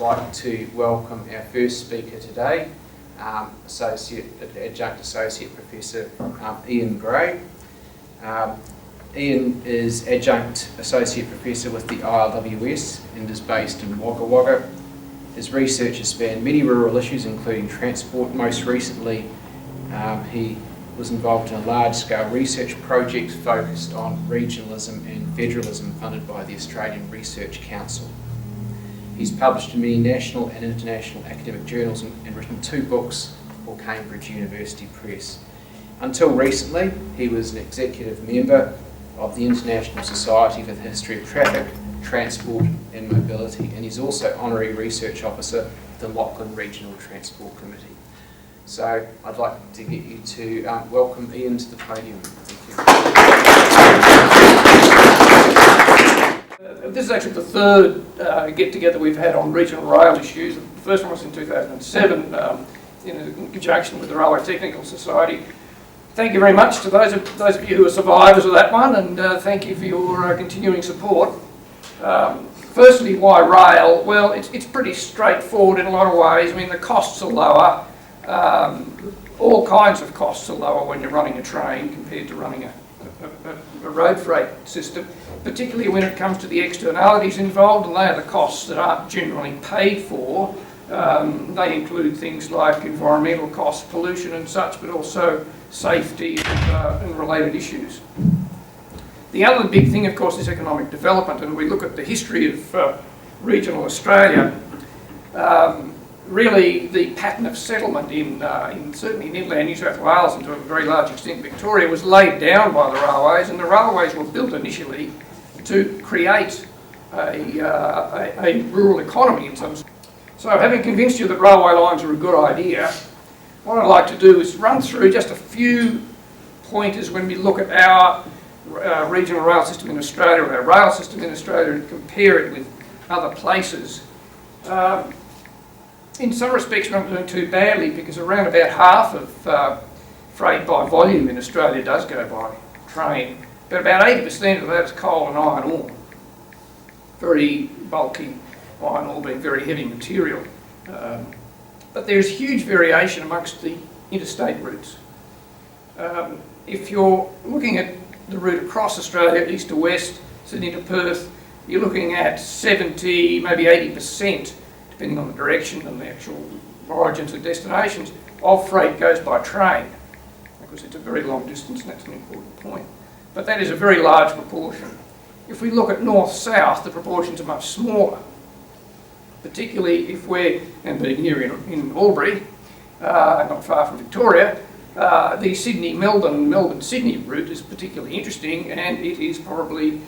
like to welcome our first speaker today, Adjunct Associate Professor Ian Gray. Ian is Adjunct Associate Professor with the ILWS and is based in Wagga Wagga. His research has spanned many rural issues, including transport. Most recently, he was involved in a large-scale research project focused on regionalism and federalism funded by the Australian Research Council. He's published in many national and international academic journals and written 2 books for Cambridge University Press. Until recently, he was an executive member of the International Society for the History of Traffic, Transport and Mobility, and he's also Honorary Research Officer of the Lachlan Regional Transport Committee. So I'd like to get you to welcome Ian to the podium. Thank you. This is actually the third get-together we've had on regional rail issues. The first one was in 2007 in conjunction with the Railway Technical Society. Thank you very much to those of you who are survivors of that one, and thank you for your continuing support. Firstly, why rail? Well, it's pretty straightforward in a lot of ways. I mean, the costs are lower. All kinds of costs are lower when you're running a train compared to running a road freight system, particularly when it comes to the externalities involved, and they are the costs that aren't generally paid for. They include things like environmental costs, pollution and such, but also safety and related issues. The other big thing, of course, is economic development, and we look at the history of regional Australia. Really, the pattern of settlement certainly in inland New South Wales and to a very large extent Victoria was laid down by the railways, and the railways were built initially to create a rural economy in some sense. So having convinced you that railway lines are a good idea, what I'd like to do is run through just a few pointers when we look at our regional rail system in Australia, or our rail system in Australia, and compare it with other places. In some respects, we're not doing too badly, because around about half of freight by volume in Australia does go by train, but about 80% of that is coal and iron ore. Very bulky iron ore being very heavy material. But there's huge variation amongst the interstate routes. If you're looking at the route across Australia, east to west, Sydney to Perth, you're looking at 70, maybe 80%, depending on the direction and the actual origins and destinations, of freight goes by train. Of course, it's a very long distance, and that's an important point. But that is a very large proportion. If we look at north-south, the proportions are much smaller, particularly if we're, and being here in Albury, not far from Victoria, the Sydney-Melbourne, Melbourne-Sydney route is particularly interesting, and it is probably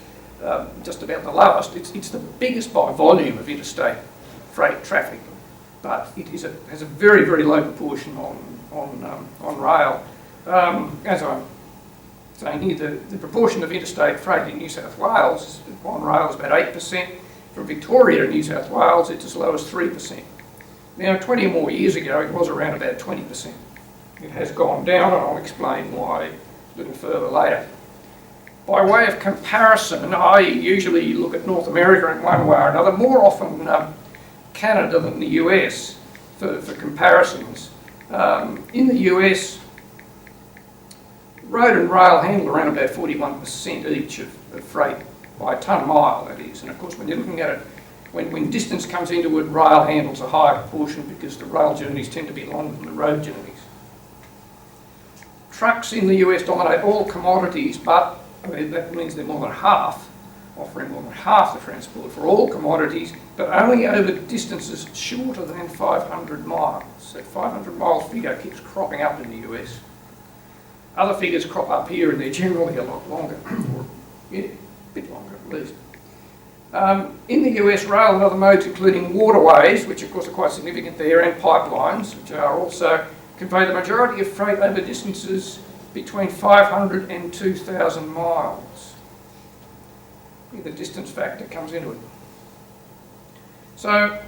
just about the lowest. It's the biggest by volume of interstate freight traffic, but it has a very, very low proportion on rail. As I'm saying here, the proportion of interstate freight in New South Wales on rail is about 8%. From Victoria to New South Wales, it's as low as 3%. Now, 20 or more years ago, it was around about 20%. It has gone down, and I'll explain why a little further later. By way of comparison, I usually look at North America in one way or another, more often Canada than the US for comparisons. In the US, road and rail handle around about 41% each of freight by tonne mile, that is. And of course, when you're looking at it, when distance comes into it, rail handles a higher proportion because the rail journeys tend to be longer than the road journeys. Trucks in the US dominate all commodities, but that means they're more than half, offering more than half the transport for all commodities, but only over distances shorter than 500 miles. That 500 mile figure keeps cropping up in the US. Other figures crop up here, and they're generally a lot longer, or a bit longer at least. In the US, rail and other modes, including waterways, which of course are quite significant there, and pipelines, which are also, convey the majority of freight over distances between 500 and 2,000 miles. The distance factor comes into it. So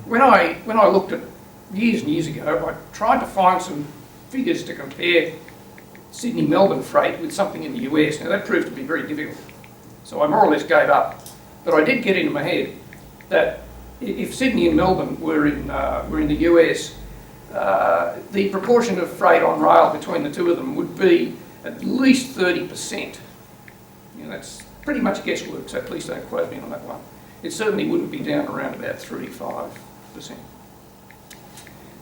when I looked at years and years ago, I tried to find some figures to compare Sydney-Melbourne freight with something in the US. Now that proved to be very difficult, so I more or less gave up. But I did get into my head that if Sydney and Melbourne were in the US, the proportion of freight on rail between the two of them would be at least 30%. You know, that's pretty much guesswork, so please don't quote me on that one. It certainly wouldn't be down around about 3 to 5%.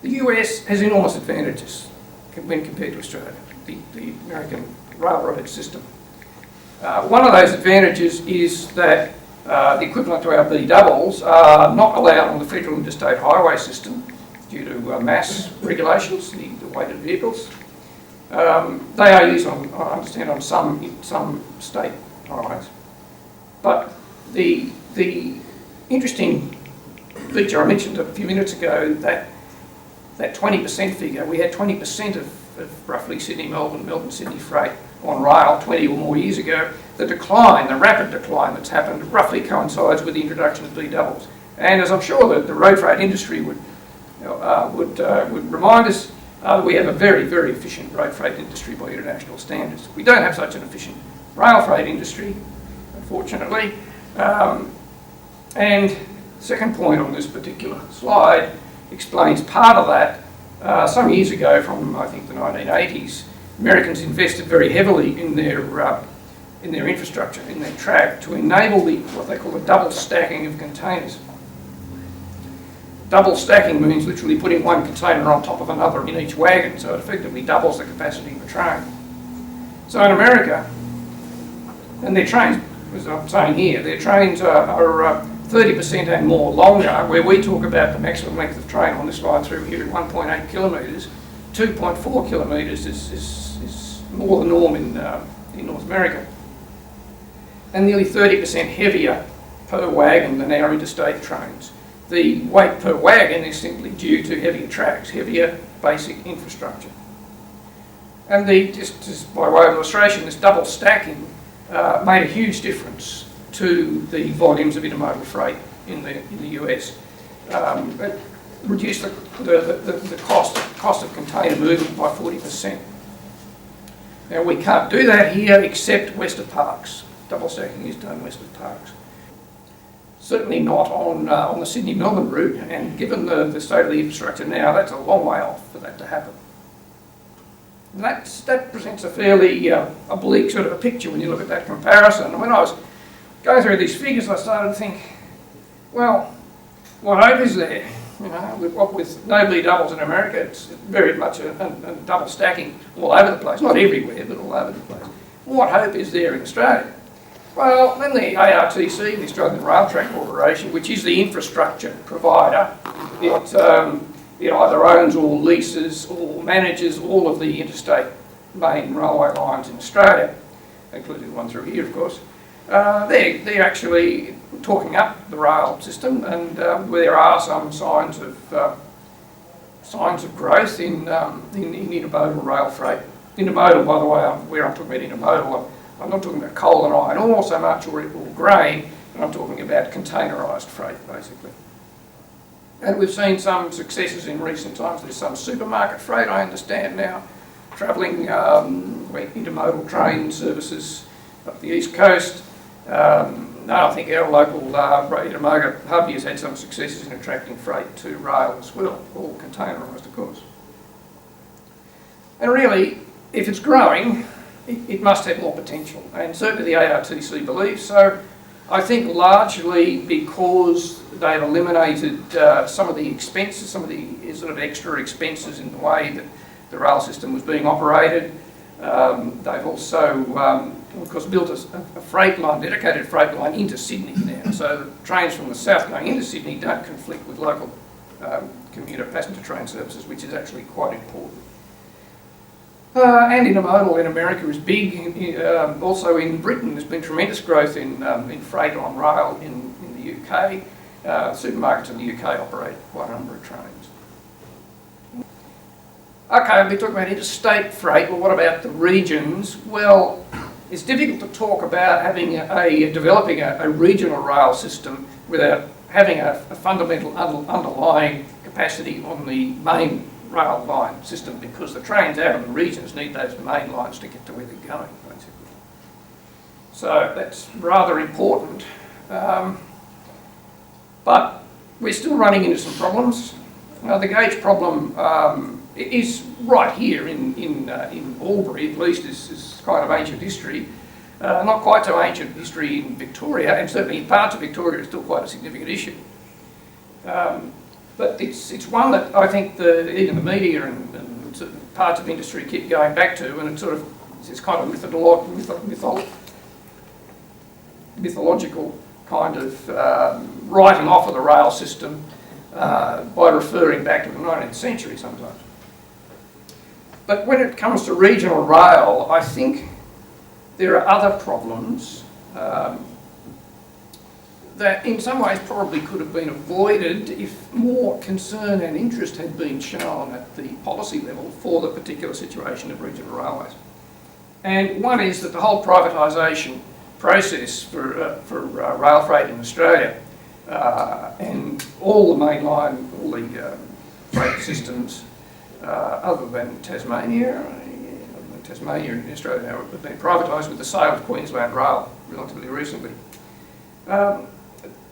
The US has enormous advantages when compared to Australia, the American railroad system. One of those advantages is that the equivalent to our B doubles are not allowed on the federal interstate highway system due to mass regulations, the weighted vehicles. They are used, I understand, on some state highways. But the interesting feature I mentioned a few minutes ago, that 20% figure, we had 20% of roughly Sydney, Melbourne, Sydney freight on rail 20 or more years ago. The decline, the rapid decline that's happened, roughly coincides with the introduction of B doubles. And as I'm sure that the road freight industry would remind us, we have a very, very efficient road freight industry by international standards. We don't have such an efficient rail freight industry, unfortunately. And second point on this particular slide explains part of that. Some years ago, from I think the 1980s, Americans invested very heavily in their infrastructure, in their track, to enable what they call the double stacking of containers. Double stacking means literally putting one container on top of another in each wagon, so it effectively doubles the capacity of a train. So in America, and their trains, as I'm saying here, their trains are 30% and more longer, where we talk about the maximum length of train on this line through here at 1.8 kilometres. 2.4 kilometres is more the norm in North America. And nearly 30% heavier per wagon than our interstate trains. The weight per wagon is simply due to heavier tracks, heavier basic infrastructure. And just by way of illustration, this double stacking made a huge difference to the volumes of intermodal freight in the US. It reduced the cost of container movement by 40%. Now we can't do that here except west of Parkes. Double stacking is done west of Parkes. Certainly not on the Sydney-Melbourne route, and given the state of the infrastructure now, that's a long way off for that to happen. And that presents a fairly oblique sort of a picture when you look at that comparison. And when I was going through these figures, I started to think, well, what hope is there? You know, with no B doubles in America, it's very much a double stacking all over the place. Not everywhere, but all over the place. What hope is there in Australia? Well, then the ARTC, the Australian Rail Track Corporation, which is the infrastructure provider, it either owns or leases or manages all of the interstate main railway lines in Australia, including the one through here, of course. They're actually talking up the rail system, and there are some signs of growth in intermodal rail freight. Intermodal, by the way, where I'm talking about intermodal, I'm not talking about coal and iron ore so much, or grain, but I'm talking about containerised freight, basically. And we've seen some successes in recent times. There's some supermarket freight, I understand now, travelling intermodal train services up the east coast. I think our local intermodal hub has had some successes in attracting freight to rail as well, all containerised, of course. And really, if it's growing, it must have more potential, and certainly the ARTC believes so. I think largely because they've eliminated some of the expenses, some of the sort of extra expenses in the way that the rail system was being operated. They've also, of course, built a freight line, dedicated freight line into Sydney now, so the trains from the south going into Sydney don't conflict with local commuter passenger train services, which is actually quite important. And intermodal in America is big. Also in Britain, there's been tremendous growth in freight on rail in the UK. Supermarkets in the UK operate quite a number of trains. Okay, we're talking about interstate freight. Well, what about the regions? Well, it's difficult to talk about developing a regional rail system without having a fundamental underlying capacity on the main rail line system, because the trains out of the regions need those main lines to get to where they're going, basically. So that's rather important. But we're still running into some problems. The gauge problem is right here in Albury, at least, is kind of ancient history. Not quite so ancient history in Victoria, and certainly in parts of Victoria it's still quite a significant issue. But it's one that I think even the media and certain parts of industry keep going back to, and it's kind of mythological kind of writing off of the rail system by referring back to the 19th century sometimes. But when it comes to regional rail, I think there are other problems that in some ways probably could have been avoided if more concern and interest had been shown at the policy level for the particular situation of regional railways. And one is that the whole privatisation process for rail freight in Australia and all the mainline, all the freight systems other than Tasmania in Australia now have been privatised with the sale of Queensland Rail relatively recently.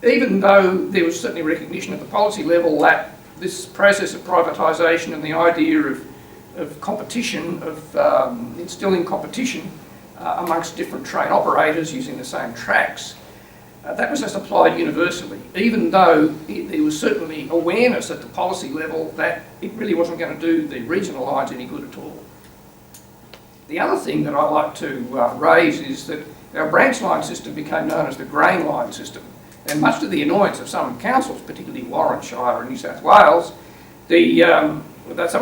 Even though there was certainly recognition at the policy level that this process of privatisation and the idea of competition, of instilling competition amongst different train operators using the same tracks, that was just applied universally, even though there was certainly awareness at the policy level that it really wasn't going to do the regional lines any good at all. The other thing that I like to raise is that our branch line system became known as the grain line system. And much to the annoyance of some councils, particularly Warrenshire and New South Wales, some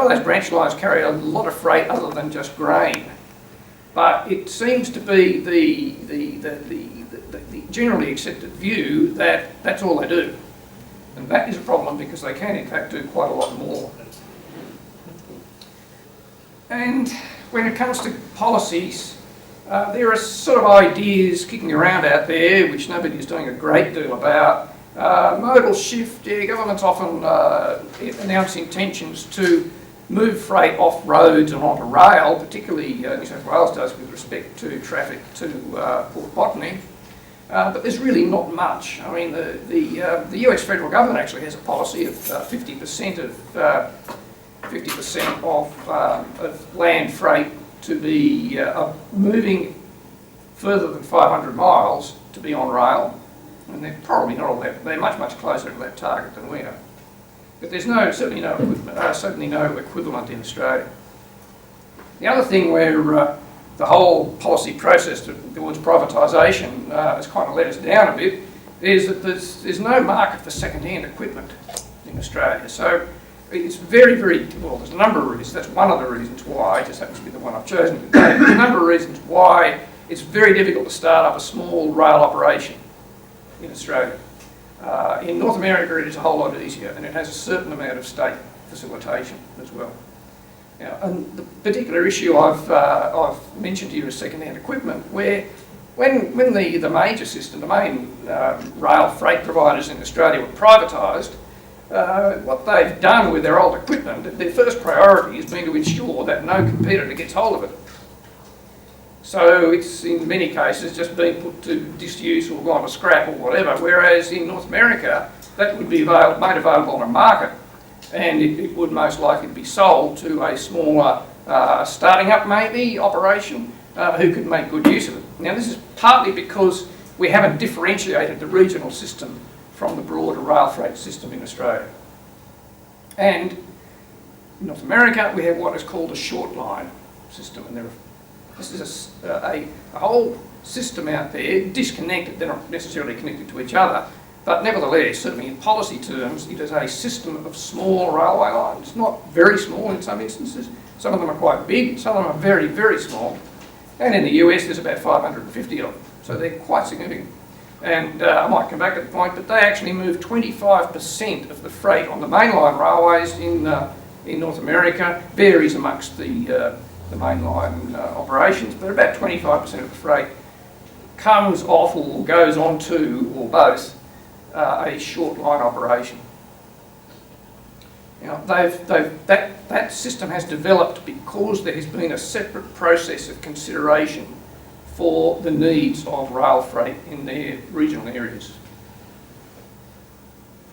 of those branch lines carry a lot of freight other than just grain. But it seems to be the generally accepted view that that's all they do. And that is a problem because they can in fact do quite a lot more. And when it comes to policies, there are sort of ideas kicking around out there which nobody is doing a great deal about. Modal shift, governments often announce intentions to move freight off roads and onto rail, particularly New South Wales does with respect to traffic to Port Botany. But there's really not much. I mean, the US federal government actually has a policy of 50% of land freight to be moving further than 500 miles to be on rail, and they're probably not all that. They're much closer to that target than we are. But there's certainly no equivalent in Australia. The other thing where the whole policy process towards privatisation has kind of let us down a bit is that there's no market for second-hand equipment in Australia. So it's very, well, there's a number of reasons. That's one of the reasons why, it just happens to be the one I've chosen today. There's a number of reasons why it's very difficult to start up a small rail operation in Australia. In North America it is a whole lot easier, and it has a certain amount of state facilitation as well. Now, and the particular issue I've mentioned here is second-hand equipment, where when the major system, the main rail freight providers in Australia were privatised, what they've done with their old equipment, their first priority has been to ensure that no competitor gets hold of it. So it's in many cases just being put to disuse or gone to scrap or whatever, whereas in North America that would be made available on a market, and it would most likely be sold to a smaller starting up maybe operation who could make good use of it. Now this is partly because we haven't differentiated the regional system from the broader rail freight system in Australia. And in North America we have what is called a short line system, and this is a whole system out there, disconnected. They're not necessarily connected to each other, but nevertheless, certainly in policy terms, it is a system of small railway lines. Not very small in some instances. Some of them are quite big, some of them are very, very small. And in the US there's about 550 of them, so they're quite significant. And I might come back to the point, but they actually move 25% of the freight on the mainline railways in North America. Varies amongst the mainline operations, but about 25% of the freight comes off or goes on to, or both, a short line operation. Now, that system has developed because there has been a separate process of consideration for the needs of rail freight in their regional areas.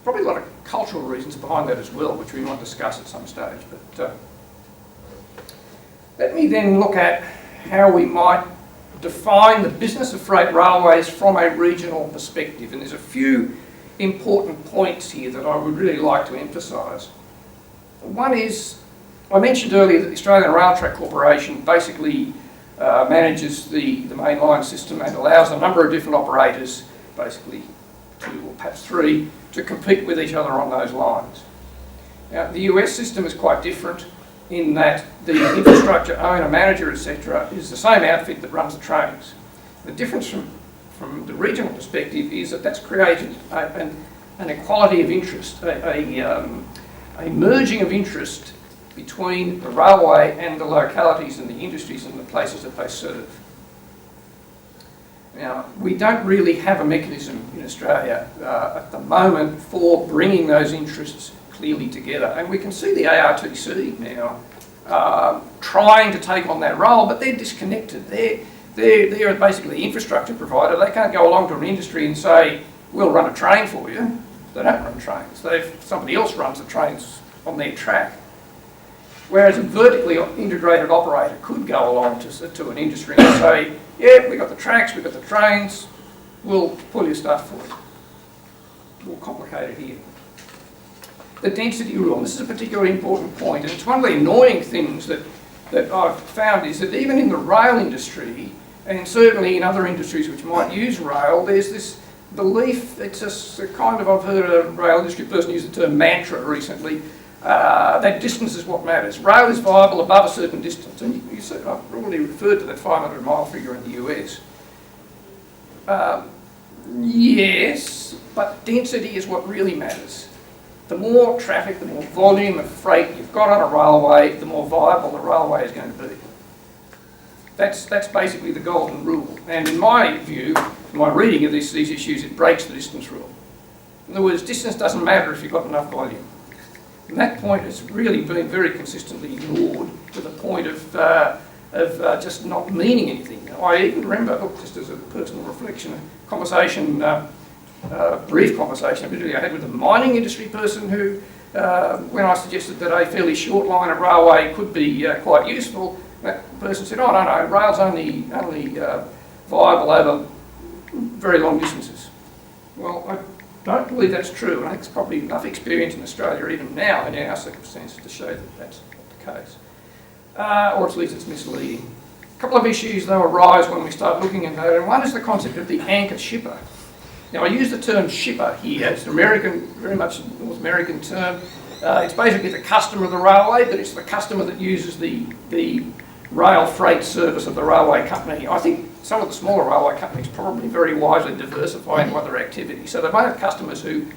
Probably a lot of cultural reasons behind that as well, which we might discuss at some stage. But let me then look at how we might define the business of freight railways from a regional perspective. And there's a few important points here that I would really like to emphasise. One is, I mentioned earlier that the Australian Rail Track Corporation basically manages the mainline system and allows a number of different operators, basically 2 or perhaps 3, to compete with each other on those lines. Now, the US system is quite different in that the infrastructure owner, manager, etc. is the same outfit that runs the trains. The difference from the regional perspective is that that's created an equality of interest, a merging of interest between the railway and the localities and the industries and the places that they serve. Now, we don't really have a mechanism in Australia at the moment for bringing those interests clearly together. And we can see the ARTC now trying to take on that role, but they're disconnected. They're basically the infrastructure provider. They can't go along to an industry and say, we'll run a train for you. They don't run trains. Somebody else runs the trains on their track. Whereas a vertically integrated operator could go along to an industry and say, yeah, we've got the tracks, we've got the trains, we'll pull your stuff for you. More complicated here. The density rule, this is a particularly important point, and it's one of the annoying things that I've found is that even in the rail industry, and certainly in other industries which might use rail, there's this belief, it's a kind of, I've heard a rail industry person use the term mantra recently, that distance is what matters. Rail is viable above a certain distance, and I've already referred to that 500-mile figure in the US. Yes, but density is what really matters. The more traffic, the more volume of freight you've got on a railway, the more viable the railway is going to be. That's basically the golden rule. And in my view, in my reading of these issues, it breaks the distance rule. In other words, distance doesn't matter if you've got enough volume. And that point has really been very consistently ignored to the point of just not meaning anything. I even remember, look, just as a personal reflection, a conversation, brief conversation I had with a mining industry person who, when I suggested that a fairly short line of railway could be quite useful, that person said, oh no, rail's only viable over very long distances. Well, I don't believe that's true, and I think there's probably enough experience in Australia even now in our circumstances to show that that's not the case. Or at least it's misleading. A couple of issues though arise when we start looking at that, and one is the concept of the anchor shipper. Now I use the term shipper here, it's an American, very much North American term. It's basically the customer of the railway, but it's the customer that uses the rail freight service of the railway company. I think some of the smaller railway companies probably very wisely diversify into other activities. So they may have customers to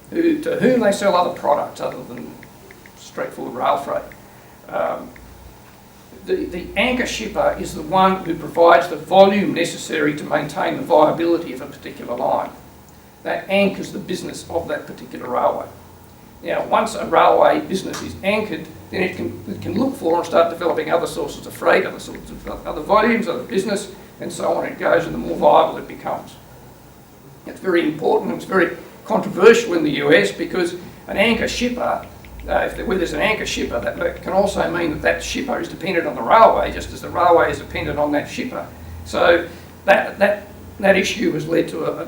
whom they sell other products other than straightforward rail freight. The anchor shipper is the one who provides the volume necessary to maintain the viability of a particular line. That anchors the business of that particular railway. Now, once a railway business is anchored, then it can look for and start developing other sources of freight, other sorts of other volumes, other business, and so on it goes, and the more viable it becomes. It's very important, and it's very controversial in the US because an anchor shipper, where there's an anchor shipper, that can also mean that that shipper is dependent on the railway, just as the railway is dependent on that shipper. So that issue has led to a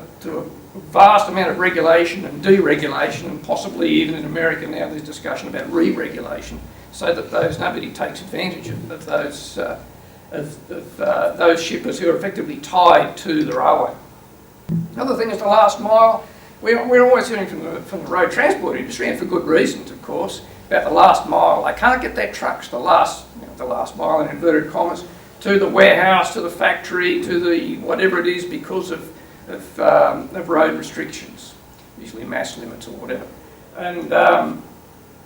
vast amount of regulation and deregulation, and possibly even in America now there's discussion about re-regulation, so that nobody takes advantage of those shippers who are effectively tied to the railway. Another thing is the last mile. We're always hearing from the road transport industry, and for good reasons, of course, about the last mile. They can't get their trucks the last mile in inverted commas to the warehouse, to the factory, to the whatever it is, because of road restrictions, usually mass limits or whatever. And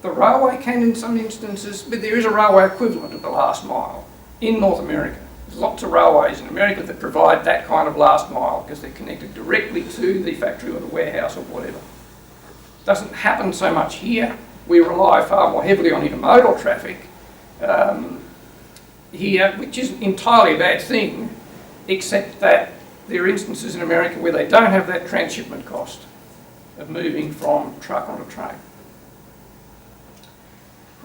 the railway can, in some instances, but there is a railway equivalent of the last mile in North America. There's lots of railways in America that provide that kind of last mile because they're connected directly to the factory or the warehouse or whatever. Doesn't happen so much here. We rely far more heavily on intermodal traffic here, which isn't entirely a bad thing, except that there are instances in America where they don't have that transshipment cost of moving from truck onto train.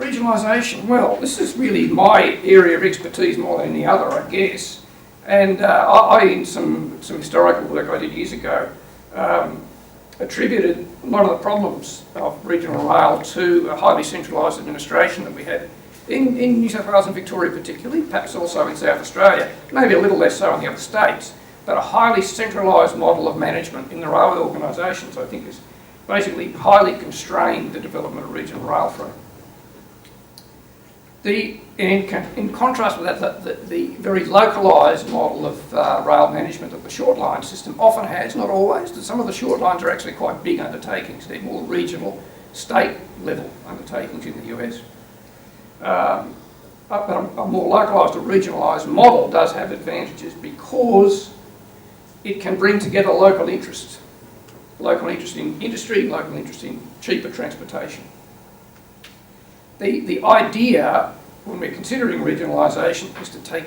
Regionalisation, well, this is really my area of expertise more than any other, I guess. And I in some historical work I did years ago, attributed a lot of the problems of regional rail to a highly centralised administration that we had in New South Wales and Victoria particularly, perhaps also in South Australia, maybe a little less so in the other states, but a highly centralised model of management in the railway organisations, I think, has basically highly constrained the development of regional rail freight. In contrast with that, the very localised model of rail management that the short line system often has, not always, that some of the short lines are actually quite big undertakings. They're more regional, state level undertakings in the US. But a more localised or regionalised model does have advantages because it can bring together local interests in industry, local interest in cheaper transportation. The idea, when we're considering regionalisation, is to take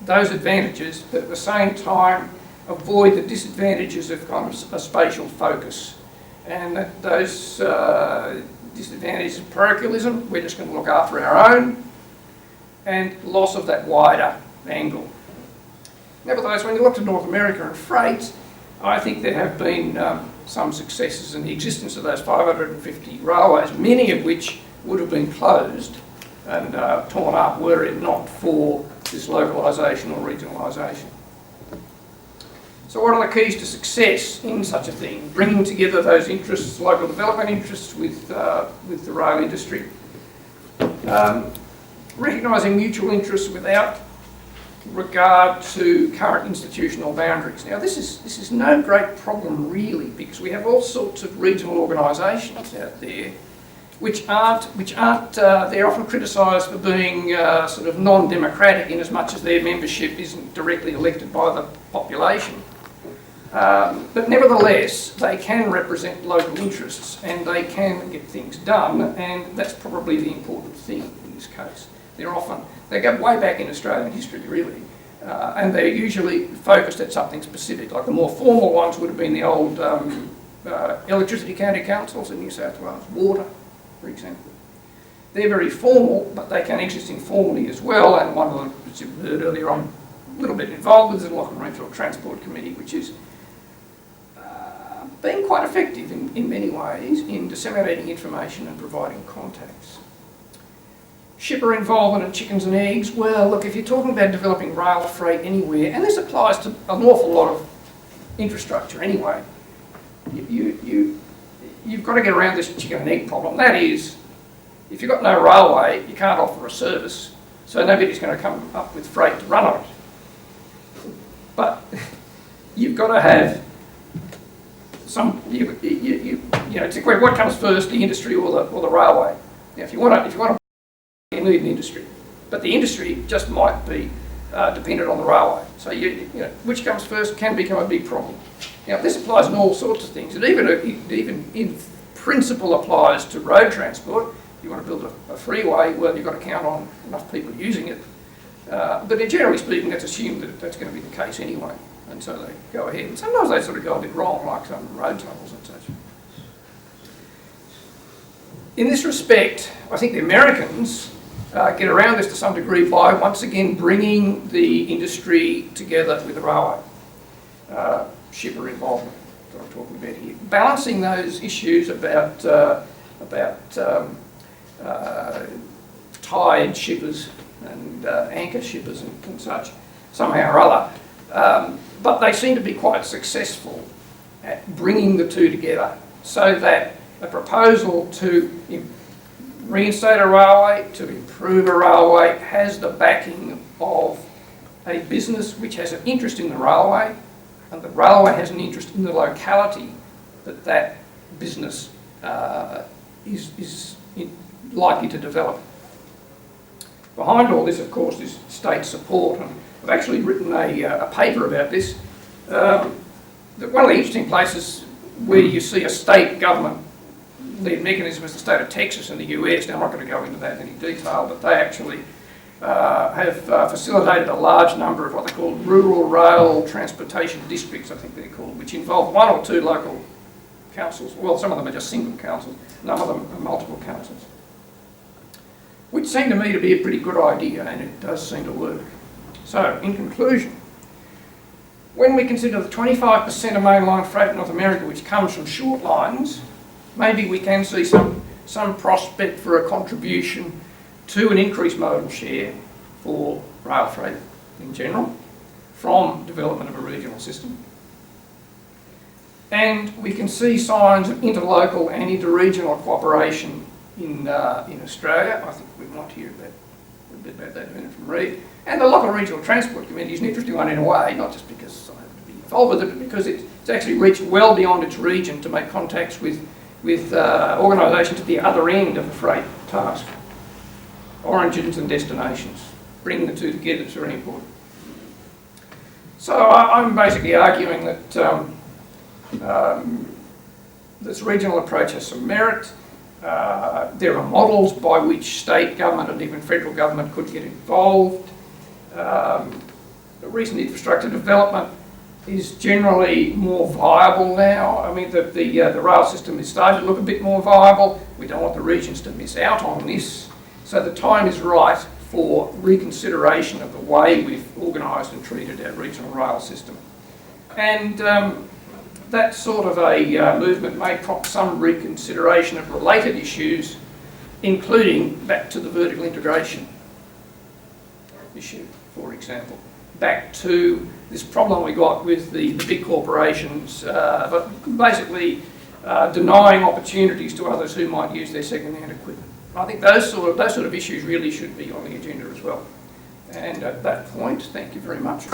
those advantages, but at the same time avoid the disadvantages of kind of a spatial focus. And those disadvantages of parochialism, we're just going to look after our own, and loss of that wider angle. Nevertheless, when you look to North America and freight, I think there have been some successes in the existence of those 550 railways, many of which would have been closed and torn up were it not for this localisation or regionalisation. So what are the keys to success in such a thing? Bringing together those interests, local development interests with the rail industry. Recognising mutual interests without regard to current institutional boundaries. Now this is no great problem really, because we have all sorts of regional organisations out there which aren't they're often criticised for being sort of non-democratic in as much as their membership isn't directly elected by the population. But nevertheless, they can represent local interests and they can get things done, and that's probably the important thing in this case. They go way back in Australian history really, and they're usually focused at something specific. Like the more formal ones would have been the old electricity county councils in New South Wales, water, for example. They're very formal, but they can exist informally as well, and one of them, which you heard earlier on, a little bit involved with, is the Lachlan Renfrew Transport Committee, which is being quite effective in many ways in disseminating information and providing contacts. Shipper involvement and chickens and eggs, well look, if you're talking about developing rail freight anywhere, and this applies to an awful lot of infrastructure anyway, you've got to get around this chicken and egg problem. That is, if you've got no railway, you can't offer a service, so nobody's going to come up with freight to run on it. But you've got to have some, you know, it's a question, what comes first, the industry or the railway? Now, if you want to, you need an industry, but the industry just might be dependent on the railway. So you know, which comes first can become a big problem. Now, this applies in all sorts of things. It even in principle applies to road transport. If you want to build a freeway, well, you've got to count on enough people using it. But generally speaking, that's assumed that that's going to be the case anyway, and so they go ahead. And sometimes they sort of go a bit wrong, like some road tunnels and such. In this respect, I think the Americans get around this to some degree by once again bringing the industry together with the railway. Shipper involvement that I'm talking about here. Balancing those issues about tied shippers and anchor shippers and such, somehow or other. But they seem to be quite successful at bringing the two together so that a proposal to reinstate a railway, to improve a railway, has the backing of a business which has an interest in the railway, and the railway has an interest in the locality that business is likely to develop. Behind all this, of course, is state support, and I've actually written a paper about this. One of the interesting places where you see a state government-led mechanism is the state of Texas in the US. Now, I'm not going to go into that in any detail, but they actually have facilitated a large number of what they call rural rail transportation districts, I think they're called, which involve one or two local councils. Well, some of them are just single councils, none of them are multiple councils. which seemed to me to be a pretty good idea, and it does seem to work. So, in conclusion, when we consider the 25% of mainline freight in North America which comes from short lines, maybe we can see some prospect for a contribution to an increased modal share for rail freight in general from development of a regional system. And we can see signs of interlocal and interregional cooperation in Australia. I think we might hear a bit about that in a minute from Reid. And the local regional transport committee is an interesting one in a way, not just because I have to be involved with it, but because it's actually reached well beyond its region to make contacts with organisations at the other end of the freight task. Origins and destinations. Bringing the two together is very important. So I'm basically arguing that this regional approach has some merit. There are models by which state government and even federal government could get involved. The recent infrastructure development is generally more viable now. I mean, the rail system is starting to look a bit more viable. We don't want the regions to miss out on this. So the time is right for reconsideration of the way we've organised and treated our regional rail system. And that sort of a movement may prompt some reconsideration of related issues, including back to the vertical integration issue, for example. Back to this problem we got with the big corporations, but basically denying opportunities to others who might use their second-hand equipment. I think those sort of issues really should be on the agenda as well. And at that point, thank you very much.